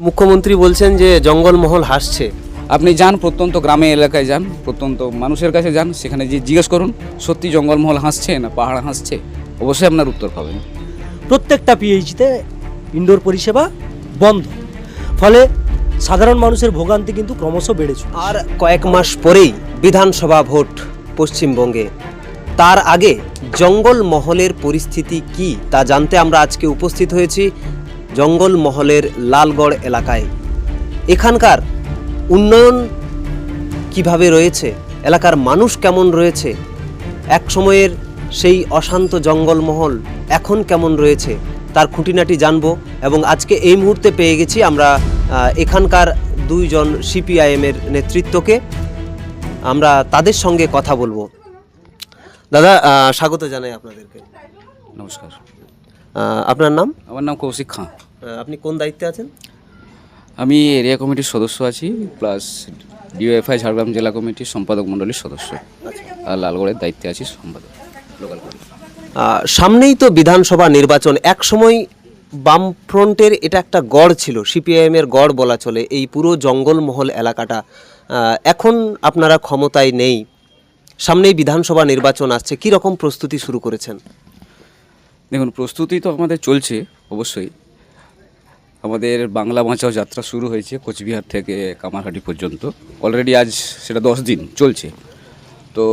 মুখ্যমন্ত্রী বলছেন যে জঙ্গলমহল হাসছে। আপনি যান প্রত্যন্ত গ্রামে এলাকায় যান, প্রত্যন্ত মানুষের কাছে যান, সেখানে যে জিজ্ঞেস করুন সত্যি জঙ্গলমহল হাসছে না পাহাড় হাসছে, অবশ্যই আপনার উত্তর পাবেন। প্রত্যেকটা পিএইচিতে ইনডোর পরিষেবা বন্ধ, ফলে সাধারণ মানুষের ভোগান্তি কিন্তু ক্রমশ বেড়েছে। আর কয়েক মাস পরেই বিধানসভা ভোট পশ্চিমবঙ্গে। তার আগে জঙ্গলমহলের পরিস্থিতি কি তা জানতে আমরা আজকে উপস্থিত হয়েছি জঙ্গলমহলের লালগড় এলাকায়। এখানকার উন্নয়ন কিভাবে রয়েছে, এলাকার মানুষ কেমন রয়েছে, এক সময়ের সেই অশান্ত জঙ্গলমহল এখন কেমন রয়েছে তার খুঁটিনাটি জানবো। এবং আজকে এই মুহূর্তে পেয়ে গেছি আমরা এখানকার দুইজন সিপিআইএমের নেতৃত্বকে, আমরা তাদের সঙ্গে কথা বলবো। দাদা, স্বাগত জানাই আপনাদেরকে। নমস্কার। আপনার নাম? আমার নাম কৌশিক খাঁ। আপনি কোন দায়িত্বে আছেন? আমি এরিয়া কমিটির সদস্য আছি, প্লাস ডিওএফআই ঝাড়গ্রাম জেলা কমিটির সম্পাদক মণ্ডলীর সদস্য, আর লালগড়ের দায়িত্বে আছি সম্পাদক লোকাল কমিটি। সামনেই তো বিধানসভা নির্বাচন। এক সময় বামফ্রন্টের এটা একটা গড় ছিল, সিপিআইএমের গড় বলা চলে এই পুরো জঙ্গলমহল এলাকাটা। এখন আপনারা ক্ষমতায় নেই, সামনেই বিধানসভা নির্বাচন আসছে, কি রকম প্রস্তুতি শুরু করেছেন? দেখুন, প্রস্তুতি তো আমাদের চলছে অবশ্যই। আমাদের বাংলা বাঁচাও যাত্রা শুরু হয়েছে কোচবিহার থেকে কামারহাটি পর্যন্ত, অলরেডি আজ সেটা 10 দিন চলছে। তো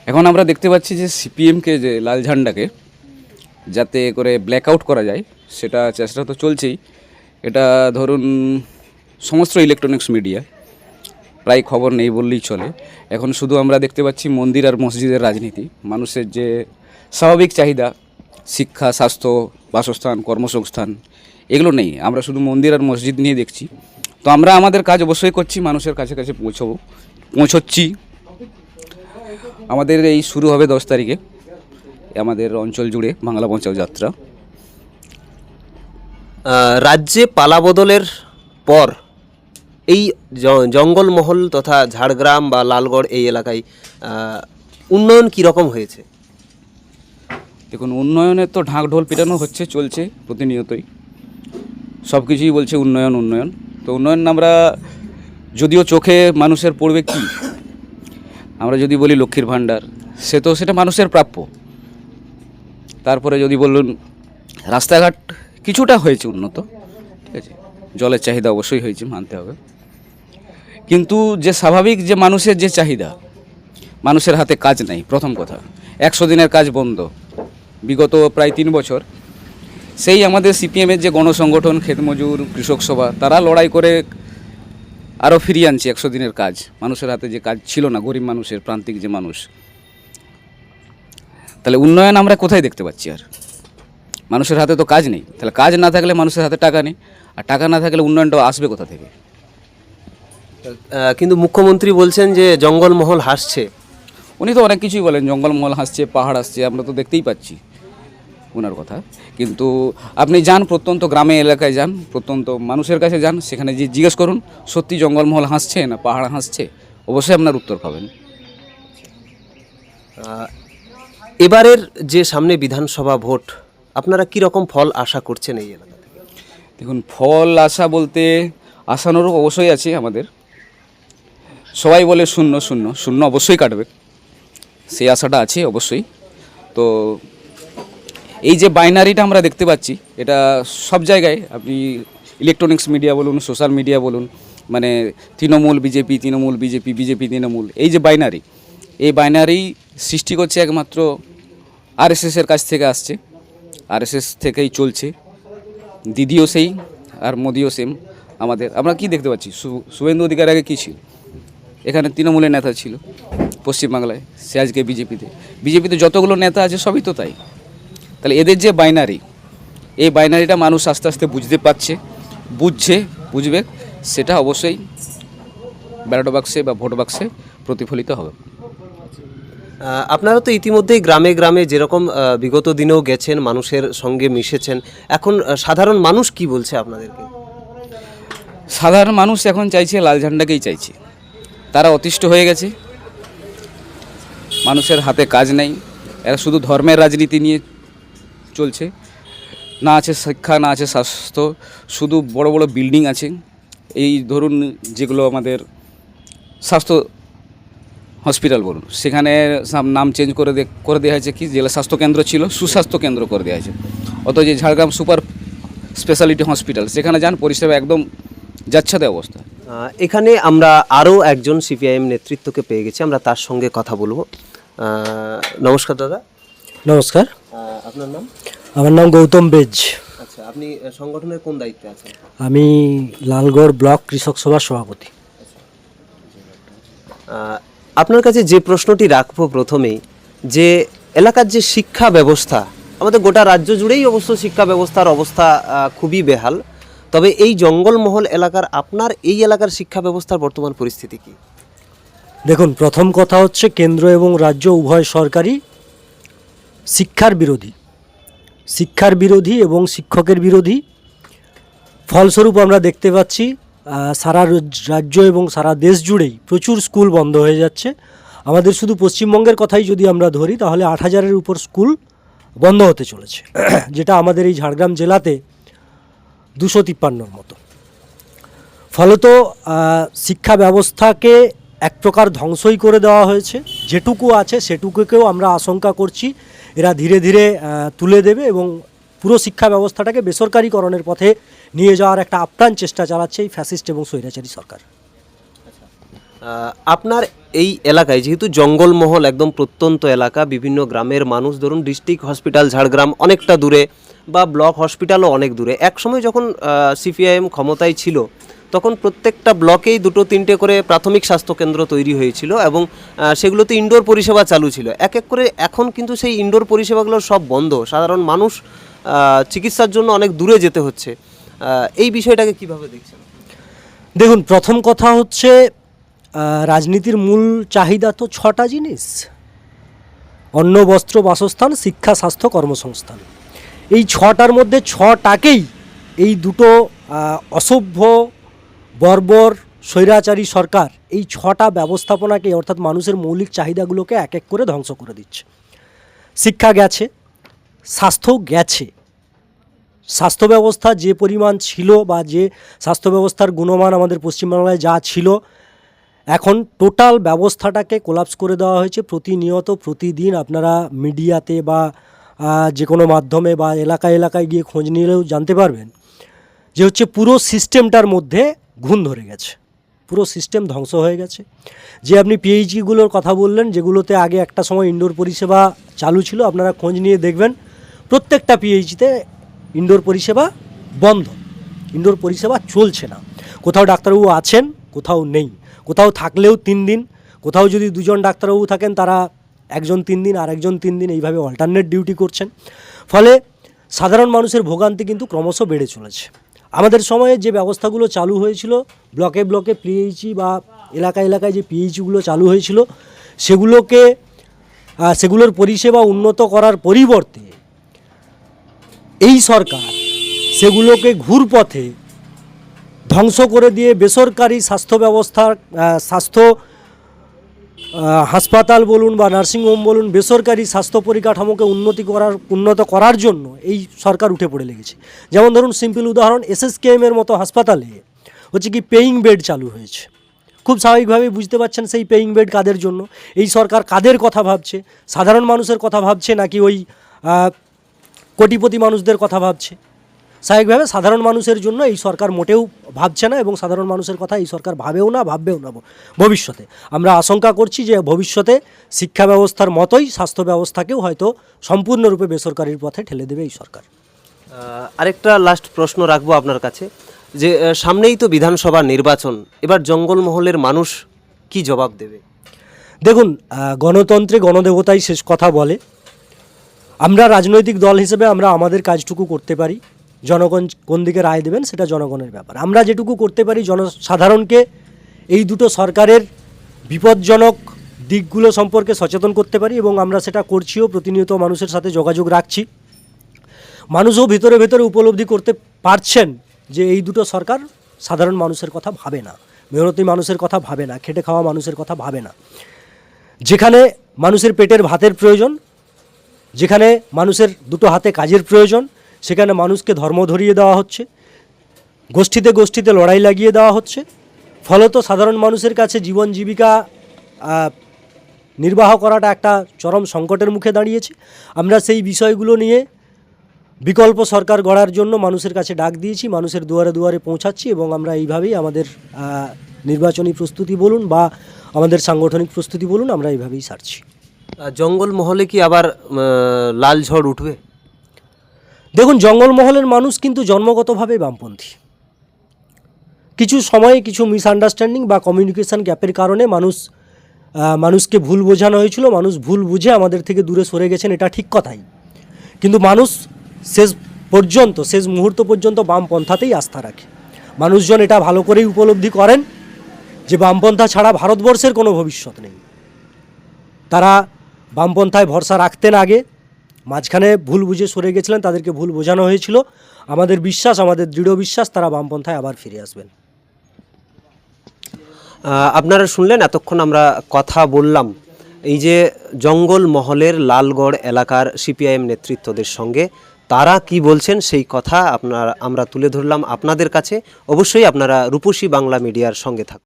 এখন আমরা দেখতে পাচ্ছি যে সিপিএমকে, যে লাল ঝান্ডাকে যাতে করে ব্ল্যাকআউট করা যায়, সেটা চেষ্টা তো চলছেই। এটা ধরুন সমস্ত ইলেকট্রনিক্স মিডিয়া প্রায় খবর নেই বললেই চলে। এখন শুধু আমরা দেখতে পাচ্ছি মন্দির আর মসজিদের রাজনীতি। মানুষের যে স্বাভাবিক চাহিদা, শিক্ষা, স্বাস্থ্য, বাসস্থান, কর্মসংস্থান, এগুলো নেই। আমরা শুধু মন্দির আর মসজিদ নিয়ে দেখছি। তো আমরা আমাদের কাজ অবশ্যই করছি, মানুষের কাছে কাছে পৌঁছচ্ছি। আমাদের এই শুরু হবে 10 তারিখে আমাদের অঞ্চল জুড়ে বাংলা বাঁচাও যাত্রা। রাজ্যে পালাবদলের পর এই জঙ্গলমহল তথা ঝাড়গ্রাম বা লালগড় এই এলাকায় উন্নয়ন কীরকম হয়েছে? দেখুন, উন্নয়নের তো ঢাক ঢোল পিটানো হচ্ছে, চলছে প্রতিনিয়তই। সব কিছুই বলছে উন্নয়ন উন্নয়ন। তো উন্নয়ন আমরা যদিও চোখে মানুষের পড়বে কি, আমরা যদি বলি লক্ষ্মীর ভাণ্ডার, সেটা মানুষের প্রাপ্য। তারপরে যদি বলুন রাস্তাঘাট কিছুটা হয়েছে উন্নত, ঠিক আছে, জলের চাহিদা অবশ্যই হয়েছে, মানতে হবে। কিন্তু যে স্বাভাবিক যে মানুষের যে চাহিদা, মানুষের হাতে কাজ নেই। প্রথম কথা, 100 দিনের কাজ বন্ধ বিগত প্রায় 3 বছর। সেই আমাদের সিপিএমের যে গণসংগঠন, ক্ষেতমজুর, কৃষক সভা, তারা লড়াই করে আরও ফিরিয়ে আনছে 100 দিনের কাজ। মানুষের হাতে যে কাজ ছিল না, গরিব মানুষের, প্রান্তিক যে মানুষ। তাহলে উন্নয়ন আমরা কোথায় দেখতে পাচ্ছি? আর মানুষের হাতে তো কাজ নেই। তাহলে কাজ না থাকলে মানুষের হাতে টাকা নেই, আর টাকা না থাকলে উন্নয়নটা আসবে কোথা থেকে? কিন্তু মুখ্যমন্ত্রী বলছেন যে জঙ্গলমহল হাসছে। উনি তো অনেক কিছুই বলেন, জঙ্গলমহল হাসছে, পাহাড় আসছে, আমরা তো দেখতেই পাচ্ছি ওনার কথা। কিন্তু আপনি যান প্রত্যন্ত গ্রামে এলাকায় যান, প্রত্যন্ত মানুষের কাছে যান, সেখানে যে জিজ্ঞেস করুন সত্যি জঙ্গলমহল হাসছে না পাহাড় হাসছে, অবশ্যই আপনার উত্তর পাবেন। এবারের যে সামনে বিধানসভা ভোট, আপনারা কি রকম ফল আশা করছেন এই এলাকা থেকে? দেখুন, ফল আশা বলতে আশানুরূপ অবশ্যই আছে আমাদের। সবাই বলে শূন্য শূন্য শূন্য অবশ্যই কাটবে, সেই আশাটা আছে অবশ্যই। তো এই যে বাইনারিটা আমরা দেখতে পাচ্ছি, এটা সব জায়গায়, আপনি ইলেকট্রনিক্স মিডিয়া বলুন, সোশ্যাল মিডিয়া বলুন, মানে Trinamool BJP, Trinamool BJP, BJP Trinamool, এই যে বাইনারি, এই বাইনারি সৃষ্টি করছে একমাত্র আরএসএসের কাছ থেকে আসছে, আরএসএস থেকেই চলছে। দিদিও সেই আর মোদিও সেম। আমরা কি দেখতে পাচ্ছি, শুভেন্দু অধিকার আগে কী ছিল? এখানে তৃণমূলের নেতা ছিল পশ্চিমবাংলায়, সে আজকে বিজেপিতে যতগুলো নেতা আছে সবই তো তাই। তাহলে এদের যে বাইনারি, এই বাইনারিটা মানুষ আস্তে আস্তে বুঝতে পারছে, বুঝবে, সেটা অবশ্যই ব্যালট বাক্সে বা ভোট বাক্সে প্রতিফলিত হবে। আপনারা তো ইতিমধ্যেই গ্রামে গ্রামে যেরকম বিগত দিনেও গেছেন, মানুষের সঙ্গে মিশেছেন, এখন সাধারণ মানুষ কি বলছে আপনাদেরকে? সাধারণ মানুষ এখন চাইছে লাল ঝান্ডাকেই চাইছে। তারা অতিষ্ঠ হয়ে গেছে, মানুষের হাতে কাজ নেই, এরা শুধু ধর্মের রাজনীতি নিয়ে চলছে। না আছে শিক্ষা, না আছে স্বাস্থ্য, শুধু বড় বড় বিল্ডিং আছে। এই ধরুন যেগুলো আমাদের স্বাস্থ্য হসপিটাল বলুন, সেখানে সব নাম চেঞ্জ করে দেওয়া হয়েছে, কি জেলা স্বাস্থ্য কেন্দ্র ছিল সুস্বাস্থ্য কেন্দ্র করে দেওয়া হয়েছে। অথচ ঝাড়গ্রাম সুপার স্পেশালিটি হসপিটাল, সেখানে যান পরিষেবা একদম যাচ্ছাতে অবস্থা। এখানে আমরা আরও একজন সিপিআইএম নেতৃত্বকে পেয়ে গেছি, আমরা তার সঙ্গে কথা বলবো। নমস্কার দাদা। নমস্কার, আপনার নাম? আমার নাম গৌতম বেজ। আচ্ছা, আপনি সংগঠনের কোন দায়িত্বে আছেন? আমি লালগড় ব্লক কৃষক সভার সভাপতি। আপনার কাছে যে প্রশ্নটি রাখবো প্রথমেই, যে এলাকার যে শিক্ষা ব্যবস্থা, আমাদের গোটা রাজ্য জুড়েই অবশ্য শিক্ষা ব্যবস্থার অবস্থা খুবই বেহাল, তবে এই জঙ্গলমহল এলাকার, আপনার এই এলাকার শিক্ষা ব্যবস্থার বর্তমান পরিস্থিতি কি? দেখুন, প্রথম কথা হচ্ছে কেন্দ্র এবং রাজ্য উভয় সরকারই শিক্ষার বিরোধী এবং শিক্ষকের বিরোধী। ফলস্বরূপ আমরা দেখতে পাচ্ছি সারা রাজ্য এবং সারা দেশ জুড়েই প্রচুর স্কুল বন্ধ হয়ে যাচ্ছে। আমাদের শুধু পশ্চিমবঙ্গের কথাই যদি আমরা ধরি, তাহলে 8,000-এর উপর স্কুল বন্ধ হতে চলেছে, যেটা আমাদের এই ঝাড়গ্রাম জেলাতে 253-র মতো। ফলত শিক্ষা ব্যবস্থাকে এক প্রকার ধ্বংসই করে দেওয়া হয়েছে। যেটুকু আছে সেটুকুকেও আমরা আশঙ্কা করছি এরা ধীরে ধীরে তুলে দেবে এবং পুরো শিক্ষা ব্যবস্থাটাকে বেসরকারিকরণের পথে নিয়ে যাওয়ার একটা আপ্রাণ চেষ্টা চালাচ্ছে এই ফ্যাসিস্ট এবং স্বৈরাচারী সরকার। আপনার এই এলাকায় যেহেতু জঙ্গলমহল একদম প্রত্যন্ত এলাকা, বিভিন্ন গ্রামের মানুষ, ধরুন ডিস্ট্রিক্ট হসপিটাল ঝাড়গ্রাম অনেকটা দূরে বা ব্লক হসপিটালও অনেক দূরে। একসময় যখন সিপিআইএম ক্ষমতায় ছিল, তখন প্রত্যেকটা ব্লকেই 2-3টে করে প্রাথমিক স্বাস্থ্যকেন্দ্র তৈরি হয়েছিল এবং সেগুলোতে ইনডোর পরিষেবা চালু ছিল। এক এক করে এখন কিন্তু সেই ইনডোর পরিষেবাগুলো সব বন্ধ, সাধারণ মানুষ চিকিৎসার জন্য অনেক দূরে যেতে হচ্ছে। এই বিষয়টাকে কিভাবে দেখছেন? দেখুন, প্রথম কথা হচ্ছে রাজনীতির মূল চাহিদা তো 6টা জিনিস: অন্ন, বস্ত্র, বাসস্থান, শিক্ষা, স্বাস্থ্য, কর্মসংস্থান। এই 6টার মধ্যে 6টাকেই এই দুটো অসভ্য বর্বর স্বৈরাচারী সরকার এই 6টা ব্যবস্থাপনাকে, অর্থাৎ মানুষের মৌলিক চাহিদাগুলোকে এক এক করে ধ্বংস করে দিচ্ছে। শিক্ষা গেছে, স্বাস্থ্যও গেছে। স্বাস্থ্য ব্যবস্থা যে পরিমাণ ছিল বা যে স্বাস্থ্য ব্যবস্থার গুণমান আমাদের পশ্চিমবাংলায় যা ছিল, এখন টোটাল ব্যবস্থাটাকে কোলাপস করে দেওয়া হয়েছে। প্রতিনিয়ত প্রতিদিন আপনারা মিডিয়াতে বা যে কোনো মাধ্যমে বা এলাকায় এলাকায় গিয়ে খোঁজ নিলেও জানতে পারবেন যে হচ্ছে পুরো সিস্টেমটার মধ্যে ঘুণ ধরে গেছে, পুরো সিস্টেম ধ্বংস হয়ে গেছে। যে আপনি পিএইচইগুলোর কথা বললেন, যেগুলোতে আগে একটা সময় ইনডোর পরিষেবা চালু ছিল, আপনারা খোঁজ নিয়ে দেখবেন প্রত্যেকটা পিএইচিতে ইনডোর পরিষেবা বন্ধ, ইনডোর পরিষেবা চলছে না। কোথাও ডাক্তারবাবু আছেন, কোথাও নেই, কোথাও থাকলেও 3 দিন, কোথাও যদি 2জন ডাক্তারবাবু থাকেন তারা একজন 3 দিন আর একজন 3 দিন, এইভাবে অল্টারনেট ডিউটি করছেন। ফলে সাধারণ মানুষের ভোগান্তি কিন্তু ক্রমশ বেড়ে চলেছে। আমাদের সময়ে যে ব্যবস্থাগুলো চালু হয়েছিল, ব্লকে ব্লকে পিএইচই বা এলাকায় এলাকায় যে পিএইচইগুলো চালু হয়েছিল, সেগুলোর পরিষেবা উন্নত করার পরিবর্তে এই সরকার সেগুলোকে ঘুরপথে ধ্বংস করে দিয়ে বেসরকারি স্বাস্থ্য ব্যবস্থার হাসপাতাল বলুন বা নার্সিংহোম বলুন, বেসরকারি স্বাস্থ্য পরিকাঠামোকে উন্নত করার জন্য এই সরকার উঠে পড়ে লেগেছে। যেমন ধরুন, সিম্পল উদাহরণ, এসএসকেএমের মতো হাসপাতালে হচ্ছে কি পেইং বেড চালু হয়েছে। খুব স্বাভাবিকভাবেই বুঝতে পারছেন সেই পেইং বেড কাদের জন্য। এই সরকার কাদের কথা ভাবছে? সাধারণ মানুষের কথা ভাবছে নাকি ওই কোটিপতি মানুষদের কথা ভাবছে? স্বাভাবিকভাবে সাধারণ মানুষের জন্য এই সরকার মোটেও ভাবছে না এবং সাধারণ মানুষের কথা এই সরকার ভাবেও না, ভাববেও না ভবিষ্যতে। আমরা আশঙ্কা করছি যে ভবিষ্যতে শিক্ষা ব্যবস্থার মতোই স্বাস্থ্য ব্যবস্থাকেও হয়তো সম্পূর্ণরূপে বেসরকারির পথে ঠেলে দেবে এই সরকার। আরেকটা লাস্ট প্রশ্ন রাখবো আপনার কাছে, যে সামনেই তো বিধানসভা নির্বাচন, এবার জঙ্গলমহলের মানুষ কি জবাব দেবে? দেখুন, গণতন্ত্রে গণদেবতাই শেষ কথা বলে। আমরা রাজনৈতিক দল হিসেবে আমরা আমাদের কাজটুকু করতে পারি। জনগণ কোন দিকে রায় দেবেন সেটা জনগণের ব্যাপার। আমরা যেটুকু করতে পারি জনসাধারণকে এই দুটো সরকারের বিপজ্জনক দিকগুলো সম্পর্কে সচেতন করতে পারি এবং আমরা সেটা করছিও। প্রতিনিয়ত মানুষের সাথে যোগাযোগ রাখছি। মানুষও ভিতরে ভিতরে উপলব্ধি করতে পারছেন যে এই দুটো সরকার সাধারণ মানুষের কথা ভাবে না, মেহনতি মানুষের কথা ভাবে না, খেটে খাওয়া মানুষের কথা ভাবে না। যেখানে মানুষের পেটের ভাতের প্রয়োজন, যেখানে মানুষের দুটো হাতে কাজের প্রয়োজন, সেখানে মানুষকে ধর্ম ধরিয়ে দেওয়া হচ্ছে, গোষ্ঠীতে গোষ্ঠীতে লড়াই লাগিয়ে দেওয়া হচ্ছে। ফলত সাধারণ মানুষের কাছে জীবন জীবিকা নির্বাহ করাটা একটা চরম সংকটের মুখে দাঁড়িয়েছে। আমরা সেই বিষয়গুলো নিয়ে বিকল্প সরকার গড়ার জন্য মানুষের কাছে ডাক দিয়েছি, মানুষের দুয়ারে দুয়ারে পৌঁছাচ্ছি এবং আমরা এইভাবেই আমাদের নির্বাচনী প্রস্তুতি বলুন বা আমাদের সাংগঠনিক প্রস্তুতি বলুন, আমরা এইভাবেই সারছি। জঙ্গলমহলে কি আবার লাল ঝড় উঠবে? দেখুন, জঙ্গলমহলের মানুষ কিন্তু জন্মগতভাবে বামপন্থী। কিছু সময়ে কিছু মিসআন্ডারস্ট্যান্ডিং বা কমিউনিকেশন গ্যাপের কারণে মানুষকে ভুল বোঝানো হয়েছিল, মানুষ ভুল বুঝে আমাদের থেকে দূরে সরে গেছেন, এটা ঠিক কথাই। কিন্তু মানুষ শেষ মুহূর্ত পর্যন্ত বামপন্থাতেই আস্থা রাখে। মানুষজন এটা ভালো করেই উপলব্ধি করেন যে বামপন্থা ছাড়া ভারতবর্ষের কোনো ভবিষ্যৎ নেই। তারা বামপন্থায় ভরসা রাখতেন আগে, মাঝখানে ভুল বুঝে সরে গেছিলেন, তাদেরকে ভুল বোঝানো হয়েছিল। আমাদের বিশ্বাস, আমাদের দৃঢ় বিশ্বাস, তারা বামপন্থায় আবার ফিরে আসবেন। আপনারা শুনলেন, এতক্ষণ আমরা কথা বললাম এই যে জঙ্গলমহলের লালগড় এলাকার সিপিআইএম নেতৃত্বদের সঙ্গে। তারা কি বলছেন সেই কথা আমরা তুলে ধরলাম আপনাদের কাছে। অবশ্যই আপনারা রূপসী বাংলা মিডিয়ার সঙ্গে থাকুন।